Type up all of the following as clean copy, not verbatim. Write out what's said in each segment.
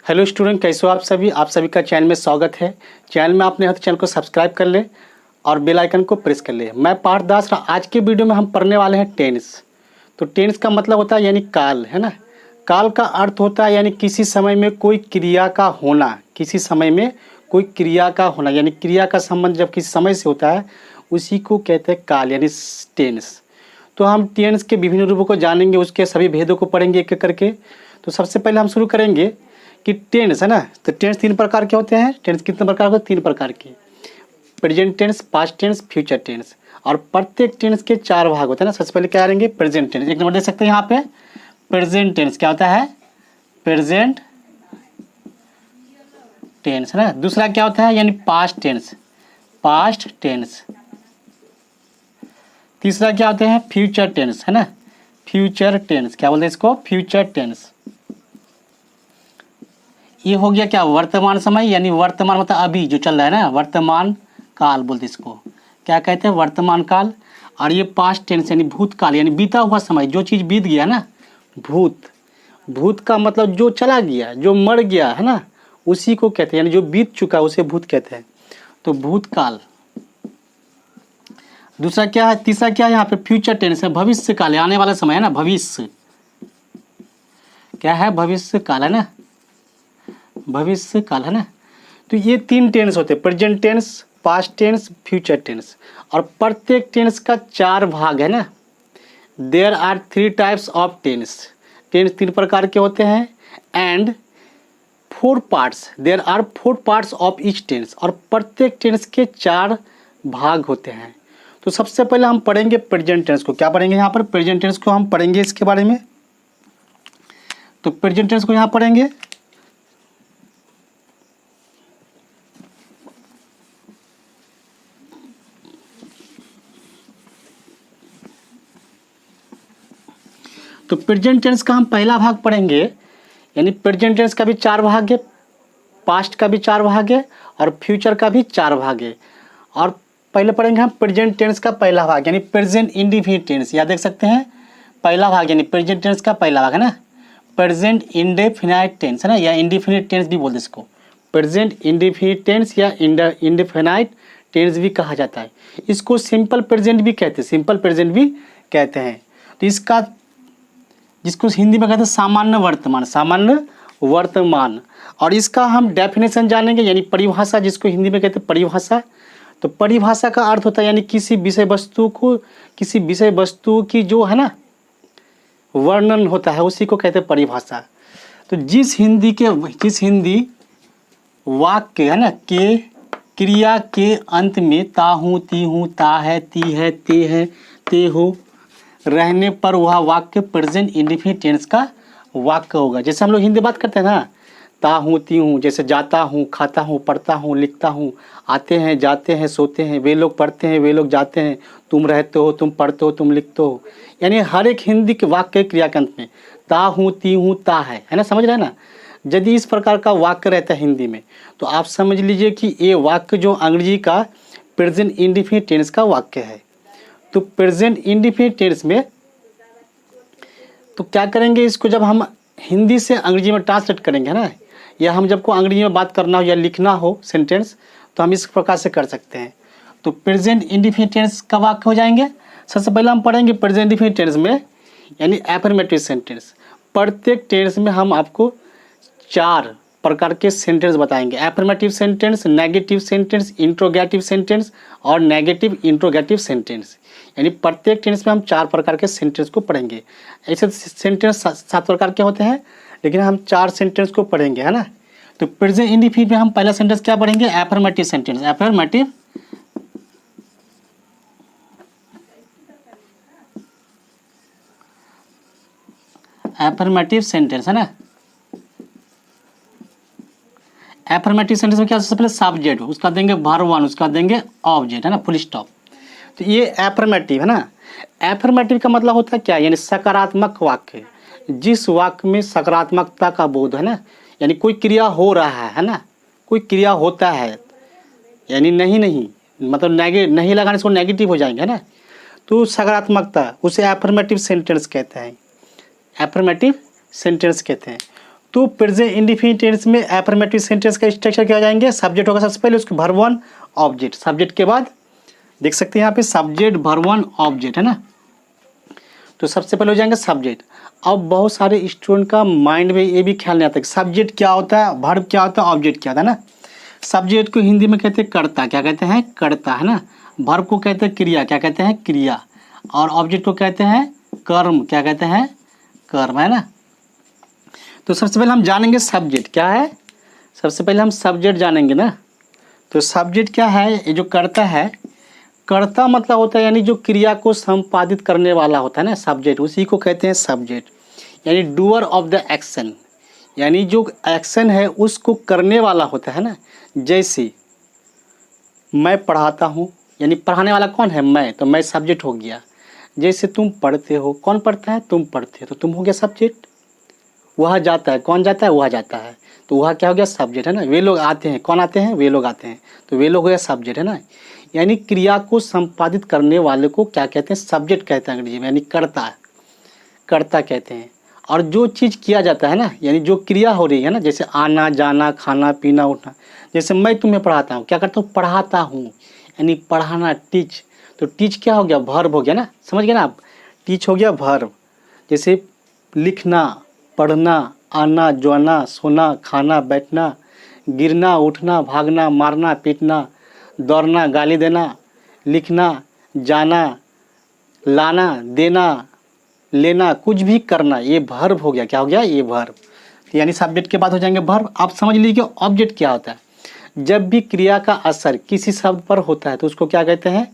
Hello student, कैसे हो आप सभी का चैनल में स्वागत है। चैनल में आपने चैनल को सब्सक्राइब कर ले और बेल आइकन को प्रेस कर ले। मैं पार्थ दास। आज के वीडियो में हम पढ़ने वाले हैं टेंस। तो टेंस का मतलब होता है यानी काल, है ना। काल का अर्थ होता है यानी किसी समय में कोई क्रिया का होना, किसी समय में कोई क्रिया का होना, यानी क्रिया का संबंध जब किसी समय से होता है उसी को कहते हैं काल यानी टेंस। तो हम टेंस के विभिन्न रूपों को जानेंगे, उसके सभी भेदों को पढ़ेंगे एक एक करके। तो सबसे पहले हम शुरू करेंगे कि टेंस, है ना। तो टेंस तीन प्रकार के होते हैं। टेंस कितने प्रकार के? तीन प्रकार के। Present tense, past tense, future tense. और प्रत्येक टेंस के चार भाग होते हैं ना। सबसे पहले क्या करेंगे? Present tense. एक नंबर देख सकते हैं यहाँ पे। प्रेजेंट टेंस क्या होता है? प्रेजेंट टेंस, है ना। दूसरा क्या होता है? यानी पास्ट टेंस, पास्ट टेंस। तीसरा क्या होते हैं? फ्यूचर टेंस, है ना। फ्यूचर टेंस क्या बोलते हैं इसको? Future tense. ये हो गया क्या? वर्तमान समय, यानी वर्तमान मतलब अभी जो चल रहा है ना, वर्तमान काल बोलते इसको। क्या कहते हैं? वर्तमान काल। और ये पास्ट टेंस यानी भूतकाल, यानी बीता हुआ समय, जो चीज़ बीत गया ना। भूत का मतलब जो चला गया, जो मर गया, है ना, उसी को कहते हैं, यानी जो बीत चुका उसे भूत कहते हैं। तो भूतकाल। दूसरा क्या है? तीसरा क्या है यहाँ पे? फ्यूचर टेंस है, भविष्य काल, आने वाला समय है ना, भविष्य। क्या है? भविष्य काल, है ना, भविष्य काल, है ना। तो ये तीन टेंस होते हैं, present tense, past tense, future tense. और प्रत्येक टेंस का चार भाग है ना। There are 3 types of tense. Tense तीन प्रकार के होते हैं। And 4 parts, there are 4 parts of each tense. और प्रत्येक टेंस के चार भाग होते हैं। तो सबसे पहले हम पढ़ेंगे प्रेजेंट टेंस को। क्या पढ़ेंगे यहाँ पर? प्रेजेंट टेंस को हम पढ़ेंगे इसके बारे में। तो प्रेजेंट टेंस को यहाँ पढ़ेंगे। तो प्रेजेंट टेंस का हम पहला भाग पढ़ेंगे, यानी प्रेजेंट टेंस का भी चार भाग है, पास्ट का भी चार भाग है, और फ्यूचर का भी चार भाग है। और पहले पढ़ेंगे हम प्रेजेंट टेंस का पहला भाग, यानी प्रेजेंट इंडेफिनिट टेंस। या देख सकते हैं पहला भाग, यानी प्रेजेंट टेंस का पहला भाग, है ना, प्रेजेंट इंडेफिनाइट टेंस, है ना, या इंडेफिनिट टेंस भी बोलते इसको। प्रेजेंट इंडेफिनिट टेंस या इंडेफिनाइट टेंस भी कहा जाता है। इसको सिंपल प्रेजेंट भी कहते हैं, सिंपल प्रेजेंट भी कहते हैं। तो इसका, जिसको हिंदी में कहते हैं सामान्य वर्तमान, सामान्य वर्तमान। और इसका हम डेफिनेशन जानेंगे, यानी परिभाषा, जिसको हिंदी में कहते हैं परिभाषा। तो परिभाषा का अर्थ होता है यानी किसी विषय वस्तु को, किसी विषय वस्तु की जो है ना वर्णन होता है, उसी को कहते हैं परिभाषा। तो जिस हिंदी वाक्य है ना के क्रिया के अंत में ता हूँ, ती हूँ, ता है, ती है, ते है, ते हो रहने पर वह वाक्य प्रेजेंट इंडेफिनिट टेंस का वाक्य होगा। जैसे हम लोग हिंदी बात करते हैं ना, ता हूँ, ती हूँ, जैसे जाता हूँ, खाता हूँ, पढ़ता हूँ, लिखता हूँ, आते हैं, जाते हैं, सोते हैं, वे लोग पढ़ते हैं, वे लोग जाते हैं, तुम रहते हो, तुम पढ़ते हो, तुम लिखते हो। यानी हर एक हिंदी के वाक्य क्रिया के अंत में ता हूँ, ती हूँ, ता है ना, समझ रहे हैं ना। यदि इस प्रकार का वाक्य रहता है हिंदी में, तो आप समझ लीजिए कि ये वाक्य जो अंग्रेजी का प्रेजेंट इंडेफिनिट टेंस का वाक्य है। तो प्रेजेंट इंडेफिनिट टेंस में तो क्या करेंगे, इसको जब हम हिंदी से अंग्रेजी में ट्रांसलेट करेंगे ना, या हम जब को अंग्रेजी में बात करना हो या लिखना हो सेंटेंस, तो हम इस प्रकार से कर सकते हैं। तो प्रेजेंट इंडेफिनिट टेंस का वाक्य हो जाएंगे। सबसे पहले हम पढ़ेंगे प्रेजेंट इंडेफिनिट टेंस में, यानी एफर्मेटिव सेंटेंस। प्रत्येक टेंस में हम आपको चार प्रकार के सेंटेंस बताएंगे। Affirmative sentence, negative sentence, interrogative sentence और नेगेटिव इंट्रोगेटिव सेंटेंस। यानी प्रत्येक टेंस में हम चार प्रकार के सेंटेंस को पढ़ेंगे। ऐसे सेंटेंस 7 प्रकार के होते हैं, लेकिन हम 4 सेंटेंस को पढ़ेंगे, है ना। तो प्रेजेंट इंडेफिनिट में हम पहला सेंटेंस क्या पढ़ेंगे? Affirmative sentence. एफर्मेटिव सेंटेंस, है ना। एफर्मेटिव सेंटेंस में क्या? सबसे पहले सब्जेक्ट, उसका देंगे वर्ब 1, उसका देंगे ऑब्जेक्ट, है ना, फुल स्टॉप। तो ये एफर्मेटिव है ना। एफर्मेटिव का मतलब होता है क्या? यानी सकारात्मक वाक्य, जिस वाक्य में सकारात्मकता का बोध है ना, यानी कोई क्रिया हो रहा है ना, कोई क्रिया होता है, यानी नहीं मतलब नहीं लगाने इसको नेगेटिव हो जाएंगे, है ना। तो सकारात्मकता, उसे एफर्मेटिव सेंटेंस कहते हैं, एफर्मेटिव सेंटेंस कहते हैं। तो प्रेजेंट इंडेफिनिट टेंस में एफर्मेटिव सेंटेंस का स्ट्रक्चर क्या हो जाएंगे, सब्जेक्ट होगा सबसे पहले, उसके वर्ब वन ऑब्जेक्ट, सब्जेक्ट के बाद देख सकते हैं यहाँ पे सब्जेक्ट वर्ब वन ऑब्जेक्ट है ना। तो सबसे पहले हो जाएंगे सब्जेक्ट। अब बहुत सारे स्टूडेंट का माइंड में ये भी ख्याल नहीं आता कि सब्जेक्ट क्या होता है, वर्ब क्या होता है, ऑब्जेक्ट क्या होता है ना। सब्जेक्ट को हिंदी में कहते हैं कर्ता, क्या कहते हैं, कर्ता है ना। वर्ब को कहते हैं क्रिया, क्या कहते हैं, क्रिया। और ऑब्जेक्ट को कहते हैं कर्म, क्या कहते हैं, कर्म है ना। तो सबसे पहले हम जानेंगे सब्जेक्ट क्या है, सबसे पहले हम सब्जेक्ट जानेंगे ना। तो सब्जेक्ट क्या है, ये जो कर्ता है, कर्ता मतलब होता है यानी जो क्रिया को संपादित करने वाला होता है ना, सब्जेक्ट, उसी को कहते हैं सब्जेक्ट, यानी डूअर ऑफ द एक्शन, यानी जो एक्शन है उसको करने वाला होता है ना। जैसे मैं पढ़ाता हूँ, यानी पढ़ाने वाला कौन है, मैं, तो मैं सब्जेक्ट हो गया। जैसे तुम पढ़ते हो, कौन पढ़ता है, तुम पढ़ते हो, तो तुम हो गया सब्जेक्ट। वह जाता है, कौन जाता है, वह जाता है, तो वह क्या हो गया, सब्जेक्ट है ना। वे लोग आते हैं, कौन आते हैं, वे लोग आते हैं, तो वे लोग हो गया सब्जेक्ट है ना। यानी क्रिया को संपादित करने वाले को क्या कहते हैं, सब्जेक्ट कहते हैं अंग्रेजी में, यानी कर्ता, कर्ता कहते हैं। और जो चीज़ किया जाता है ना, यानी जो क्रिया हो रही है ना, जैसे आना जाना खाना पीना उठना, जैसे मैं तुम्हें पढ़ाता हूँ, क्या करता हूँ, पढ़ाता हूँ, यानी पढ़ाना, टीच। तो टीच क्या हो गया, वर्ब हो गया ना, समझ गए ना आप, टीच हो गया वर्ब। जैसे लिखना, पढ़ना, आना जाना, सोना खाना बैठना, गिरना उठना, भागना मारना पीटना, दौड़ना गाली देना, लिखना, जाना, लाना देना, लेना, कुछ भी करना, ये वर्ब हो गया, क्या हो गया, ये वर्ब। यानी सब्जेक्ट के बाद हो जाएंगे वर्ब। आप समझ लीजिए ऑब्जेक्ट क्या होता है, जब भी क्रिया का असर किसी शब्द पर होता है तो उसको क्या कहते हैं,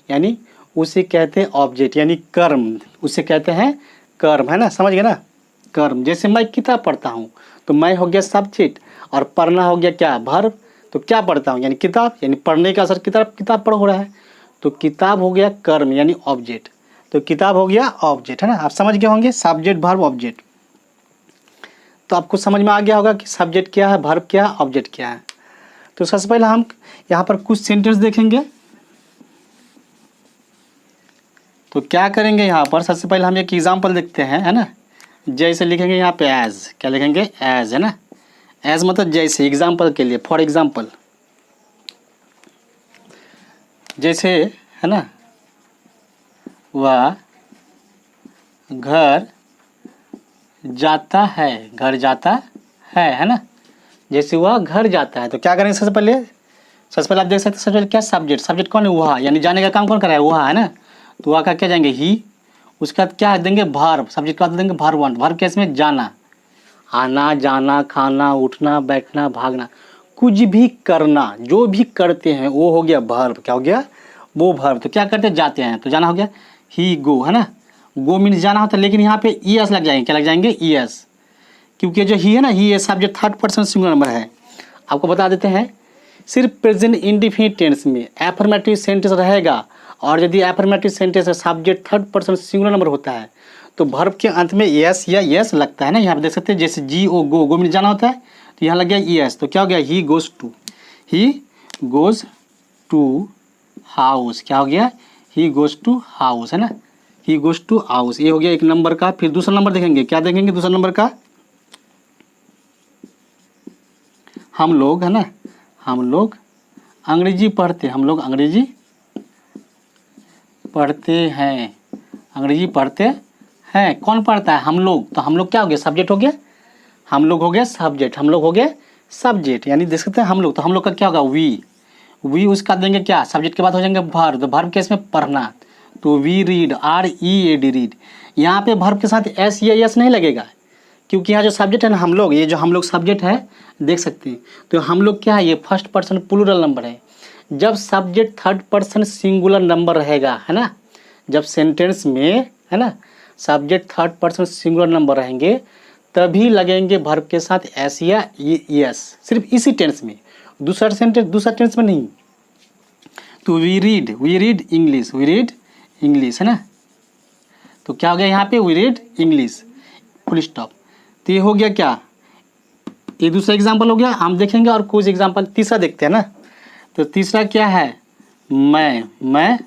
यानी उसे कहते हैं ऑब्जेक्ट, यानी कर्म, उसे कहते हैं कर्म है ना, समझ गए ना, कर्म। जैसे मैं किताब पढ़ता हूँ, तो मैं हो गया सब्जेक्ट, और पढ़ना हो गया क्या, वर्ब। तो क्या पढ़ता हूँ, यानी किताब, यानी पढ़ने का असर किताब, किताब पढ़ हो रहा है, तो किताब हो गया कर्म यानी ऑब्जेक्ट। तो किताब हो गया ऑब्जेक्ट है ना, आप समझ गए होंगे, सब्जेक्ट वर्ब ऑब्जेक्ट। तो आपको समझ में आ गया होगा कि सब्जेक्ट क्या है, वर्ब क्या है, ऑब्जेक्ट क्या है। तो सबसे पहले हम यहाँ पर कुछ सेंटेंस देखेंगे। तो क्या करेंगे यहाँ पर, सबसे पहले हम एक एग्जाम्पल देखते हैं है ना। जैसे लिखेंगे यहाँ पे एज, क्या लिखेंगे, एज है ना। एज मतलब जैसे, एग्जाम्पल के लिए, फॉर एग्जाम्पल, जैसे है ना, वह घर जाता है, घर जाता है ना। जैसे वह घर जाता है, तो क्या करेंगे सबसे पहले, सबसे पहले आप देख सकते हैं, सबसे पहले क्या सब्जेक्ट, सब्जेक्ट कौन है, वह, यानी जाने का काम कौन कर रहा है, वह है ना। तो वह का क्या जाएंगे, ही। उसके बाद क्या देंगे, वर्ब, सब्जेक्ट का देंगे वर्ब वन, वर्ब केस में जाना, आना जाना खाना उठना बैठना भागना, कुछ भी करना, जो भी करते हैं वो हो गया वर्ब, क्या हो गया, वो वर्ब। तो क्या करते हैं, जाते हैं, तो जाना हो गया ही गो है ना। गो मीन्स जाना होता है, लेकिन यहाँ पे ई एस लग जाएंगे, क्या लग जाएंगे, ई एस, क्योंकि जो ही है ना, ही ये subject third person singular number है। आपको बता देते हैं, सिर्फ प्रेजेंट इंडेफिनिट टेंस में एफर्मेटिव सेंटेंस रहेगा, और यदि एफर्मेटिव सेंटेंस में subject third person singular number होता है तो वर्ब के अंत में एस या यस लगता है ना। यहाँ पे देख सकते हैं, जैसे जी ओ गो, गो मीन्स जाना होता है, तो यहाँ लग गया ई एस, तो क्या हो गया, he goes to, he goes to house, क्या हो गया, ही गोज टू हाउस है ना, ही गोज टू हाउस। ये हो गया एक नंबर का। फिर दूसरा नंबर देखेंगे, क्या देखेंगे दूसरा नंबर का, हम लोग है ना, हम लोग अंग्रेजी पढ़ते, हम लोग अंग्रेजी पढ़ते हैं, अंग्रेजी पढ़ते हैं, कौन पढ़ता है, हम लोग। तो हम लोग क्या हो गया, सब्जेक्ट हो गया, हम लोग हो गया सब्जेक्ट, हम लोग हो गए सब्जेक्ट, यानी देख सकते हैं हम लोग। तो हम लोग का क्या होगा, वी उसका देंगे क्या, सब्जेक्ट के बाद हो जाएंगे वर्ब, तो वर्ब केस में पढ़ना, तो we read, R E A D read. यहाँ पे वर्ब के साथ एस या एस नहीं लगेगा, क्योंकि यहाँ जो सब्जेक्ट है ना हम लोग, ये जो हम लोग सब्जेक्ट है देख सकते हैं। तो हम लोग क्या है, ये फर्स्ट पर्सन प्लूरल नंबर है। जब subject third person singular number रहेगा है ना, जब सेंटेंस में है ना subject third person singular number रहेंगे, तभी लगेंगे वर्ब के साथ एस या यस, सिर्फ इसी टेंस में, दूसरा टेंस में नहीं। तो we read English, we read English है ना। तो क्या हो गया यहाँ पे, we read English, full stop. तो ये हो गया क्या, ये दूसरा एग्जाम्पल हो गया। हम देखेंगे और कुछ एग्जाम्पल, तीसरा देखते हैं ना। तो तीसरा क्या है, मैं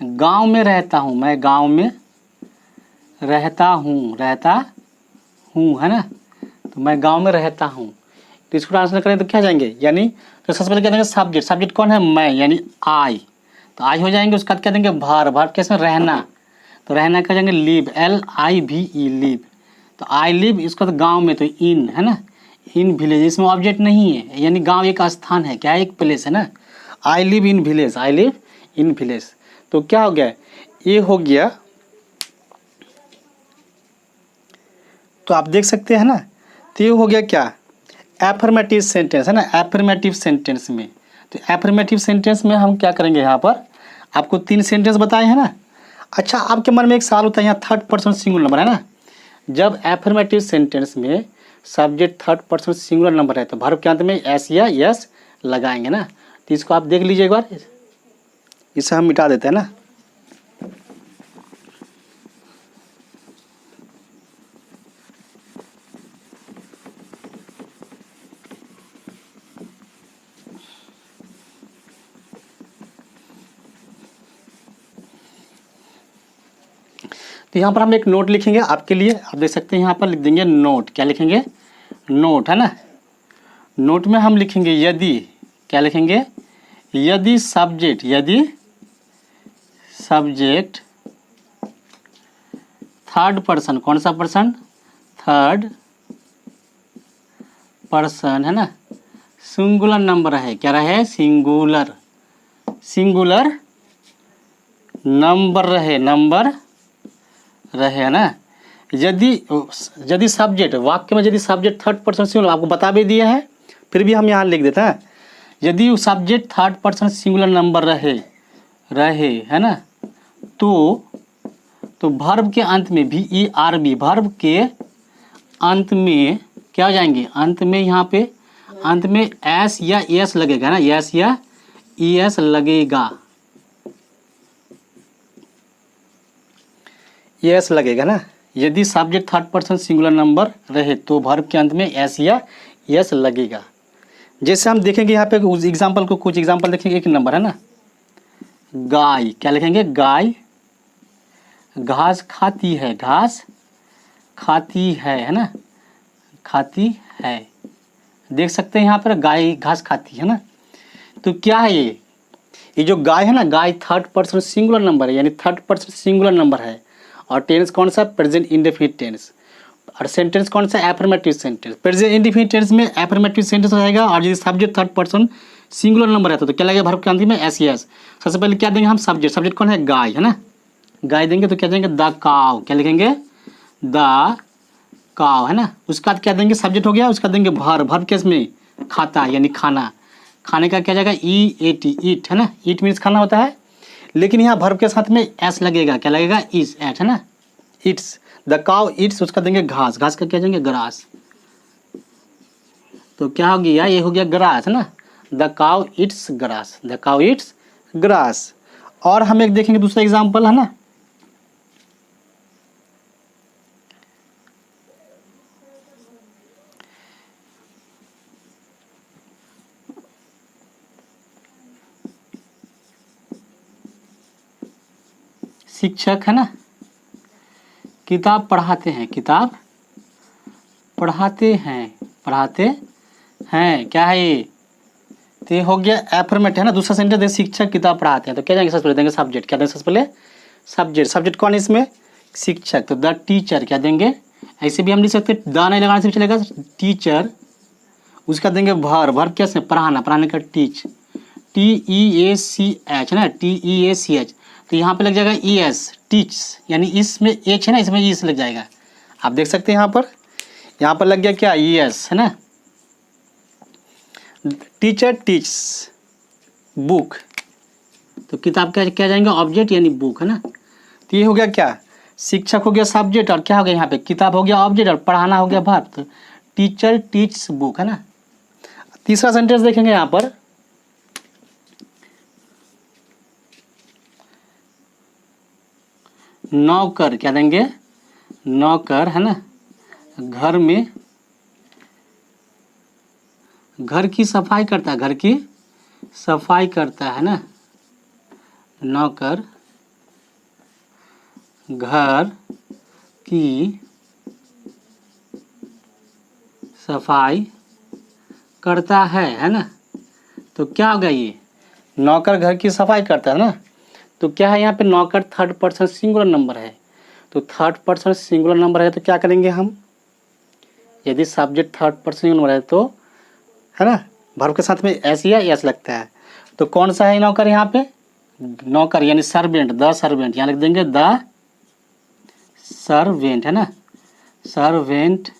गांव में रहता हूँ, मैं गांव में रहता हूँ हूँ, है ना, तो मैं गांव में रहता हूँ। तो इसको ट्रांसलेट करें तो क्या जाएंगे, यानी तो सबसे पहले क्या देंगे सब्जेक्ट, सब्जेक्ट कौन है, मैं, यानी आई, तो आई हो जाएंगे। उसके बाद क्या देंगे भार, भार कैसे रहना, तो रहना क्या जाएंगे लिव, LIVE लिव, तो आई लिव, इसका तो गांव में, तो इन, है ना, इन विलेज, इसमें ऑब्जेक्ट नहीं है, यानी गांव एक स्थान है, क्या है, एक प्लेस है ना, I live in village, I live in village. तो क्या हो गया, ये हो गया। तो आप देख सकते हैं ना, तो ये हो गया क्या, एफर्मेटिव सेंटेंस, है ना, एफर्मेटिव सेंटेंस में। तो एफर्मेटिव सेंटेंस में हम क्या करेंगे, यहाँ पर आपको 3 सेंटेंस बताए हैं ना। अच्छा, आपके मन में एक सवाल होता है, यहाँ थर्ड पर्सन सिंगुलर नंबर है ना, जब एफर्मेटिव सेंटेंस में subject third person singular number है तो वर्ब के अंत में एस या यस लगाएंगे ना। तो इसको आप देख लीजिए एक बार, इसे हम मिटा देते हैं ना। तो यहाँ पर हम एक नोट लिखेंगे आपके लिए, आप देख सकते हैं यहाँ पर लिख देंगे नोट, क्या लिखेंगे, नोट, है ना। नोट में हम लिखेंगे यदि, क्या लिखेंगे, यदि सब्जेक्ट, यदि सब्जेक्ट थर्ड पर्सन, कौन सा पर्सन, थर्ड पर्सन, है ना, सिंगुलर नंबर है, क्या रहे, सिंगुलर, सिंगुलर नंबर रहे, नंबर रहे ना। यदि यदि सब्जेक्ट, वाक्य में यदि सब्जेक्ट थर्ड पर्सन सिंगुलर, आपको बता भी दिया है, फिर भी हम यहाँ लिख देते हैं, यदि subject third person singular number रहे, रहे, है ना, तो वर्ब के अंत में VERB, वर्ब के अंत में क्या हो जाएंगे, अंत में यहाँ पे अंत में एस या एस लगेगा ना, एस या ES लगेगा, एस लगेगा ना। यदि subject third person singular number रहे तो वर्ब के अंत में एस या एस लगेगा। जैसे हम देखेंगे यहाँ पे उस एग्जाम्पल को, कुछ एग्जाम्पल देखेंगे, एक नंबर है ना, गाय, क्या लिखेंगे, गाय घास खाती है, घास खाती है ना, खाती है, देख सकते हैं यहाँ पर गाय घास खाती है ना। तो क्या है ये जो गाय है ना, गाय थर्ड पर्सन सिंगुलर नंबर है, यानी थर्ड पर्सन सिंगुलर नंबर है, और टेंस कौन सा, प्रेजेंट इंडेफिनिट टेंस, और सेंटेंस कौन सा, affirmative sentence. Present indefinite tense में एफर्मेटिव सेंटेंस हो जाएगा, और यदि subject third person singular number है तो क्या लगेगा वर्ब के अंत में एस यस। सबसे पहले क्या देंगे हम, सब्जेक्ट, सब्जेक्ट कौन है, गाय, है ना, गाय देंगे तो क्या देंगे, द काव, क्या लिखेंगे, द काव, है ना। उसका क्या देंगे, सब्जेक्ट हो गया, उसका देंगे वर्ब, वर्ब केस में खाता यानी खाना, खाने का क्या जाएगा, EAT, ईट, है ना, ईट मीन्स खाना होता है, लेकिन यहाँ वर्ब के साथ में एस लगेगा, क्या लगेगा, इज, एट, है ना, इट्स, द काउ इट्स, उसका देंगे घास, घास का क्या देंगे, ग्रास। तो क्या हो गया, ये हो गया ग्रास, है ना, the cow it's grass, the cow it's grass. और हम एक देखेंगे दूसरा एग्जाम्पल, है ना, शिक्षक, है ना, किताब पढ़ाते हैं, किताब पढ़ाते हैं, पढ़ाते हैं, क्या है ये, तो ये हो गया एफर्मेटिव, है ना। दूसरा सेंटेंस दे, शिक्षक किताब पढ़ाते हैं, तो क्या जाएंगे, सबसे पहले देंगे सब्जेक्ट, क्या देंगे सबसे पहले, सब्जेक्ट, सब्जेक्ट कौन है इसमें, शिक्षक, तो द टीचर, क्या देंगे, ऐसे भी हम लिख सकते, द नहीं लगाने से भी चलेगा, टीचर, उसका देंगे वर्ब कैसे, पढ़ाना, पढ़ाने का टीच, TEACH, है ना, TEACH, तो यहाँ पे लग जाएगा ES, टीच, यानी इसमें H है ना, इसमें ES लग जाएगा। आप देख सकते हैं यहाँ पर लग गया क्या, ES, है ना। टीचर टीच बुक, तो किताब क्या क्या जाएंगे, ऑब्जेक्ट यानी बुक, है ना। तो ये हो गया क्या, शिक्षक हो गया सब्जेक्ट, और क्या हो गया यहाँ पे, किताब हो गया ऑब्जेक्ट, और पढ़ाना हो गया वर्ब, तो टीचर टीच बुक, है ना। तीसरा सेंटेंस देखेंगे यहाँ पर, नौकर, क्या देंगे, नौकर, है ना, घर में, घर की सफाई करता है, घर की सफाई करता है ना, नौकर घर की सफाई करता है ना। तो क्या होगा, ये नौकर घर की सफाई करता है ना। तो क्या है यहाँ पे, नौकर थर्ड पर्सन सिंगुलर नंबर है। तो थर्ड पर्सन सिंगुलर नंबर है तो क्या करेंगे हम, यदि subject third person singular number है तो, है ना, वर्ब के साथ में एस या एस लगता है। तो कौन सा है नौकर यहाँ पे, नौकर यानी सर्वेंट, द सर्वेंट, यहाँ लिख देंगे द सर्वेंट, है ना, सर्वेंट।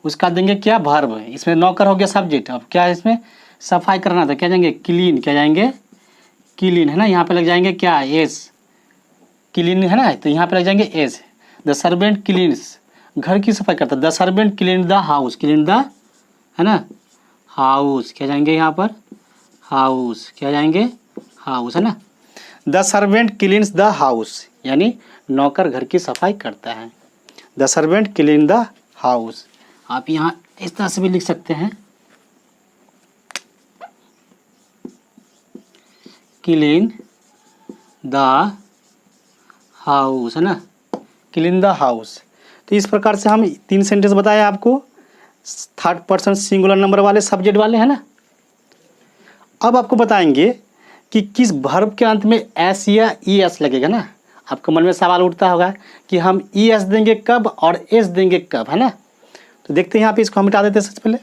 उसका देंगे क्या, वर्ब। इसमें नौकर हो गया सब्जेक्ट, अब क्या है इसमें सफाई करना था, क्या जाएंगे क्लीन, क्या जाएंगे क्लीन, है ना। यहाँ पे लग जाएंगे क्या, एस, क्लीन है ना, तो यहाँ पे लग जाएंगे एस। द सर्वेंट क्लीन्स, घर की सफाई करता है। The servant clean the house, clean the, है ना, हाउस, क्या जाएंगे यहाँ पर हाउस, क्या जाएंगे हाउस, है ना। The servant cleans the house, यानी नौकर घर की सफाई करता है। The servant clean the house. आप यहाँ इस तरह से भी लिख सकते हैं, क्लीन द हाउस, है ना, क्लीन द हाउस। तो इस प्रकार से हम 3 सेंटेंस बताए आपको, थर्ड पर्सन सिंगुलर नंबर वाले, सब्जेक्ट वाले, है ना। अब आपको बताएंगे कि किस वर्ब के अंत में एस या ई एस लगेगा ना। आपके मन में सवाल उठता होगा कि हम ई एस देंगे कब और एस देंगे कब, है ना। तो देखते हैं यहाँ पे, इसको हम मिटा देते हैं सबसे पहले।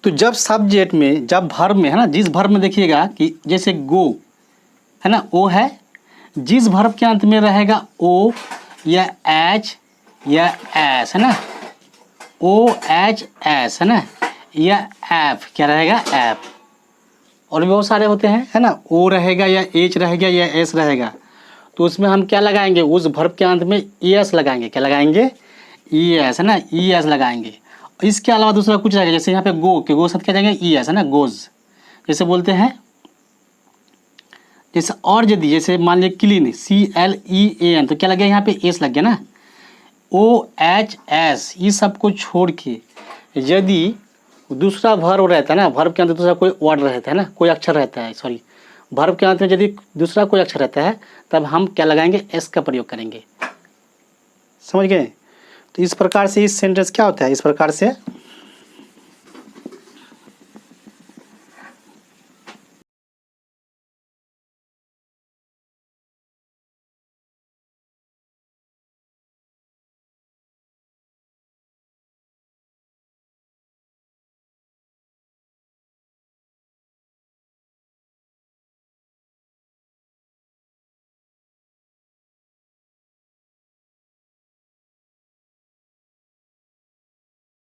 तो जब सब्जेक्ट में, जब वर्ब में, है ना, जिस वर्ब में देखिएगा कि जैसे गो, है ना, ओ है, जिस वर्ब के अंत में रहेगा ओ या एच या एस, है ना, ओ एच एस, है ना, या एफ, क्या रहेगा एफ, और भी बहुत सारे होते हैं, है ना, ओ रहेगा या एच रहेगा या एस रहेगा। तो उसमें हम क्या लगाएंगे, उस वर्ब के अंत में ई एस लगाएंगे, क्या लगाएंगे ई एस, है ना, ई एस लगाएंगे। इसके अलावा दूसरा कुछ रहेगा, जैसे यहाँ पे गो के गो साथ क्या जाएंगे ई एस, है ना, गोज, जैसे बोलते हैं। जैसे और यदि जैसे मान लिया क्लीन, CLEAN, तो क्या लग गया यहाँ पे एस लग गया ना। OHS, ये सब को छोड़ के यदि दूसरा वर्ब रहता है ना, वर्ब के अंदर दूसरा कोई वर्ड रहता है ना, कोई अक्षर रहता है, सॉरी, वर्ब के अंत में यदि दूसरा कोई अक्षर रहता है तब हम क्या लगाएंगे, एस का प्रयोग करेंगे। समझ गए। तो इस प्रकार से इस सेंटेंस क्या होता है, इस प्रकार से